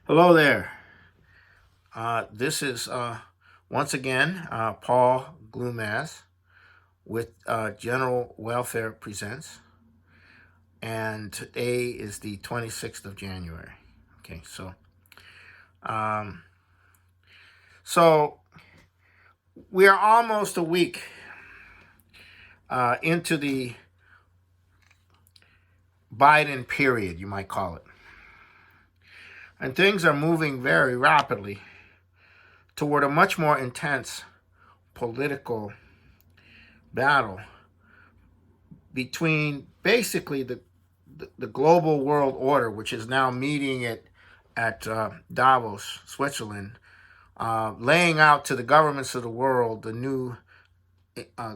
Hello there. This is once again Paul Glumaz with General Welfare Presents, and today is the 26th of January. Okay, um, so we are almost a week into the Biden period, you might call it, and things are moving very rapidly toward a much more intense political battle between basically the global world order, which is now meeting at Davos, Switzerland, laying out to the governments of the world the new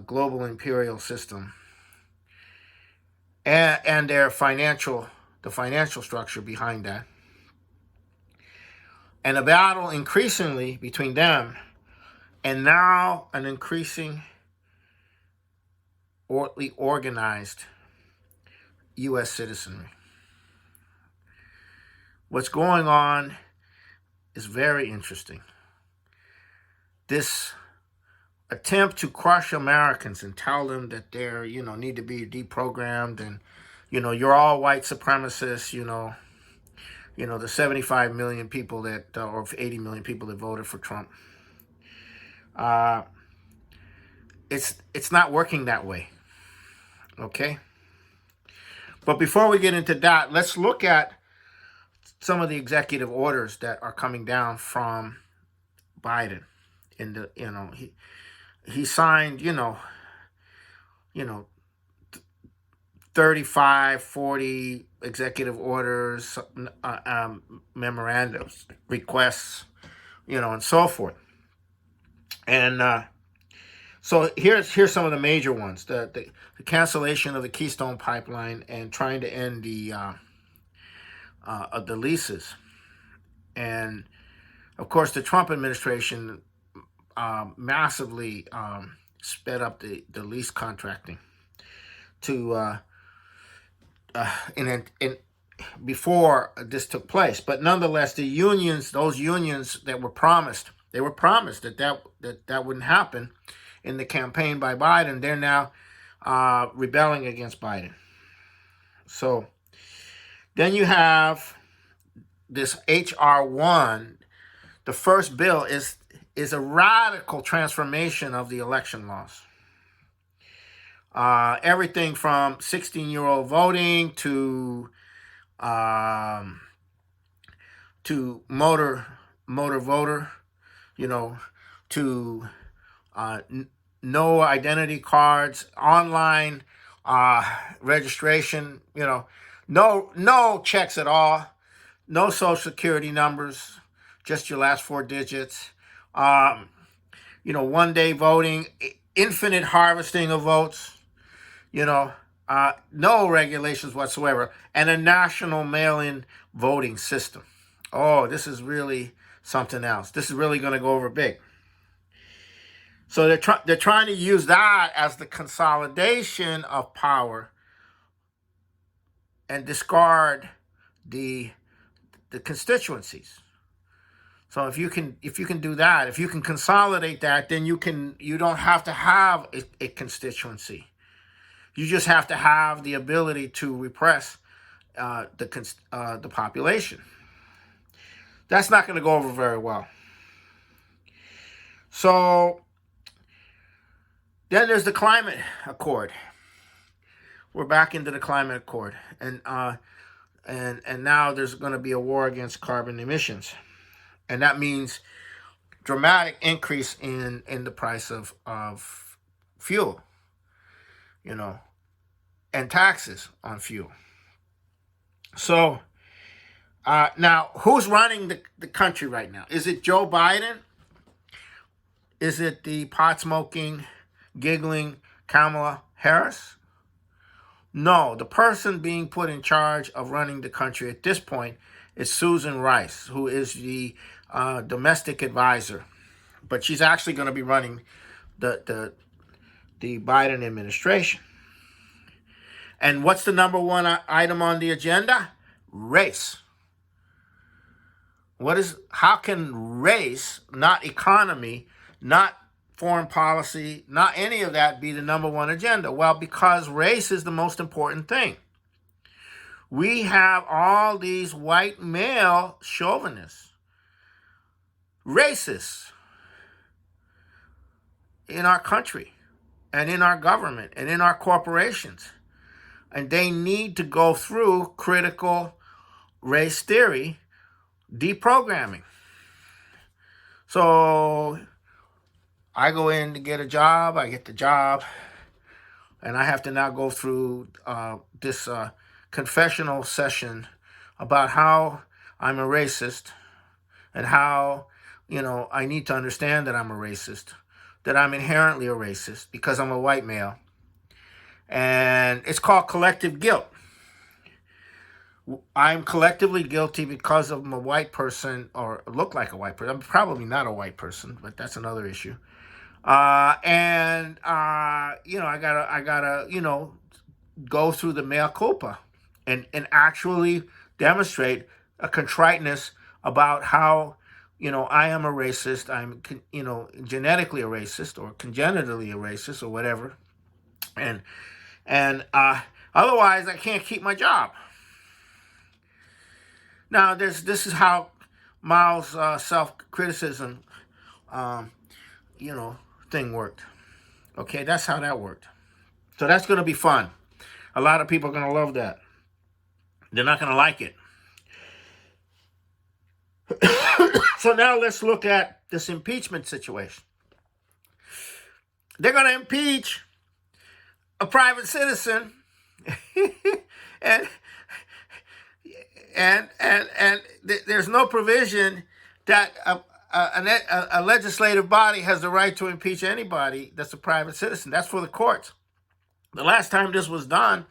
global imperial system and the financial structure behind that, and a battle increasingly between them and now an increasing orderly organized U.S. citizenry. What's going on is very interesting. This attempt to crush Americans and tell them that they're, need to be deprogrammed and, you're all white supremacists, the 75 million people that, or 80 million people that voted for Trump. It's not working that way. Okay? But before we get into that, let's look at some of the executive orders that are coming down from Biden. He signed, 35, 40 executive orders, memorandums, requests, and so forth. And so here's some of the major ones: the cancellation of the Keystone Pipeline and trying to end the leases, and of course the Trump administration massively sped up the lease contracting to before this took place. But nonetheless, those unions that were promised, that wouldn't happen in the campaign by Biden. They're now rebelling against Biden. So then you have this H.R. 1. The first bill is a radical transformation of the election laws. Everything from 16-year-old voting to motor voter, to no identity cards, online registration, no checks at all, no social security numbers, just your last four digits, 1 day voting, infinite harvesting of votes, no regulations whatsoever, and a national mail-in voting system. Oh, this is really something else. This is really going to go over big. So they're trying to use that as the consolidation of power and discard the constituencies. So if you can do that, if you can consolidate that, then you don't have to have a constituency. You just have to have the ability to repress the population. That's not going to go over very well. So then there's the climate accord. We're back into the climate accord, and now there's going to be a war against carbon emissions, and that means dramatic increase in the price of fuel, and taxes on fuel. So now, who's running the country right now? Is it Joe Biden? Is it the pot-smoking, giggling Kamala Harris? No, the person being put in charge of running the country at this point is Susan Rice, who is the domestic advisor. But she's actually going to be running the Biden administration. And what's the number one item on the agenda? Race. How can race, not economy, not foreign policy, not any of that be the number one agenda? Well, because race is the most important thing. We have all these white male chauvinists, racists in our country and in our government and in our corporations. And they need to go through critical race theory deprogramming. So I go in to get a job, I get the job, and I have to now go through this confessional session about how I'm a racist and how, I need to understand that I'm a racist, that I'm inherently a racist because I'm a white male. And it's called collective guilt. I'm collectively guilty because I'm a white person, or look like a white person. I'm probably not a white person, but that's another issue. I gotta, go through the mea culpa and actually demonstrate a contriteness about how, I am a racist. I'm, genetically a racist or congenitally a racist or whatever. And otherwise I can't keep my job. Now, this is how Mao's self-criticism, thing worked. Okay, that's how that worked. So that's going to be fun. A lot of people are going to love that. They're not going to like it. So now let's look at this impeachment situation. They're going to impeach a private citizen, and there's no provision that a legislative body has the right to impeach anybody that's a private citizen. That's for the courts. The last time this was done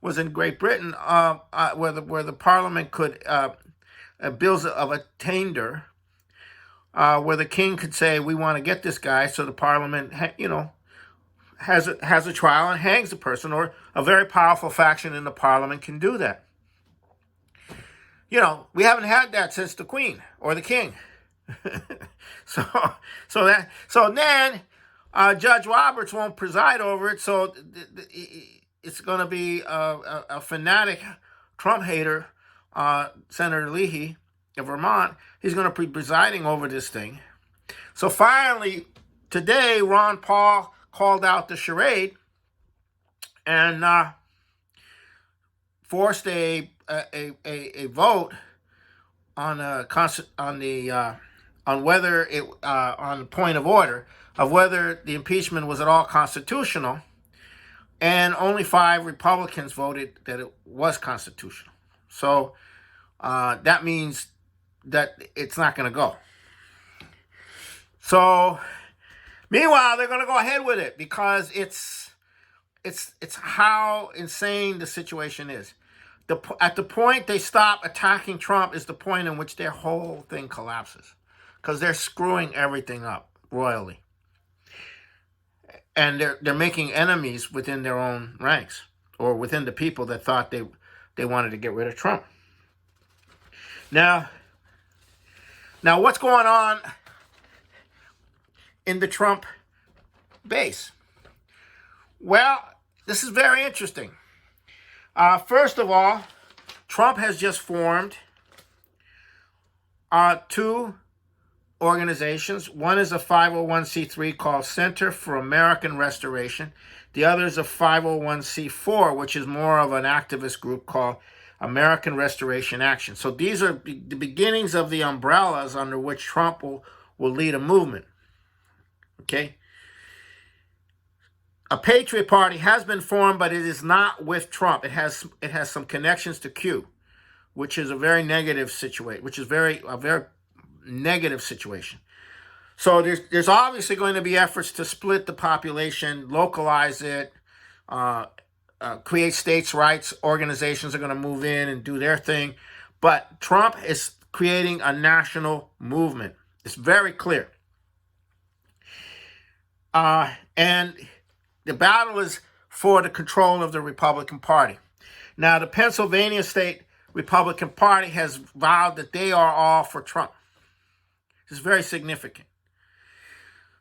was in Great Britain, where the Parliament could bills of attainder, where the king could say, "We want to get this guy," so the Parliament, has a trial and hangs the person, or a very powerful faction in the Parliament can do that. We haven't had that since the Queen or the King. So then Judge Roberts won't preside over it. So it's going to be a fanatic Trump hater, Senator Leahy of Vermont. He's going to be presiding over this thing. So finally, today, Ron Paul called out the charade and forced a vote on whether it on the point of order of whether the impeachment was at all constitutional, and only 5 Republicans voted that it was constitutional. So that means that it's not going to go. So meanwhile, they're going to go ahead with it because it's how insane the situation is. At the point they stop attacking Trump is the point in which their whole thing collapses, because they're screwing everything up royally, and they're making enemies within their own ranks or within the people that thought they wanted to get rid of Trump. Now what's going on in the Trump base? Well, this is very interesting. First of all, Trump has just formed 2 organizations. One is a 501c3 called Center for American Restoration. The other is a 501c4, which is more of an activist group called American Restoration Action. So these are the beginnings of the umbrellas under which Trump will lead a movement. Okay? A Patriot Party has been formed, but it is not with Trump. It has some connections to Q, which is a very negative situation. A very negative situation. So there's obviously going to be efforts to split the population, localize it, create states' rights organizations are going to move in and do their thing. But Trump is creating a national movement. It's very clear. And the battle is for the control of the Republican Party. Now, the Pennsylvania state Republican Party has vowed that they are all for Trump. This is very significant.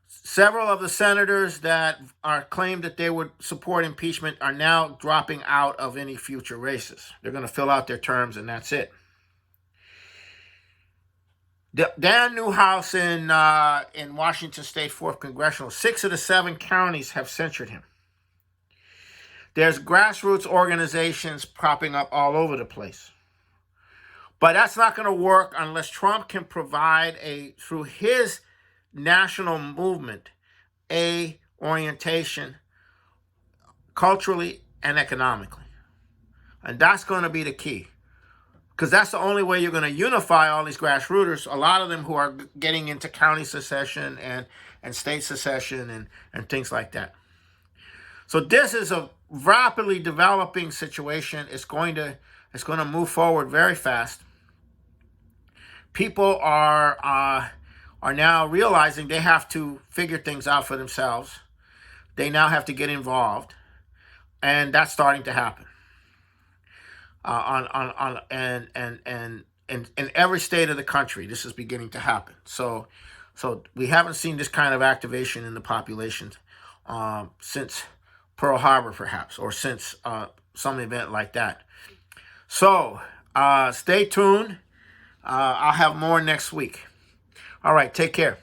Several of the senators that are claimed that they would support impeachment are now dropping out of any future races. They're going to fill out their terms, and that's it. Dan Newhouse in Washington State 4th Congressional, 6 of the 7 counties have censured him. There's grassroots organizations popping up all over the place. But that's not going to work unless Trump can provide through his national movement, a orientation culturally and economically. And that's going to be the key. Because that's the only way you're going to unify all these grassrooters, a lot of them who are getting into county secession and state secession and things like that. So this is a rapidly developing situation. It's going to move forward very fast. People are now realizing they have to figure things out for themselves. They now have to get involved, and that's starting to happen. In every state of the country, this is beginning to happen. So we haven't seen this kind of activation in the population since Pearl Harbor, perhaps, or since some event like that. So stay tuned. I'll have more next week. All right, take care.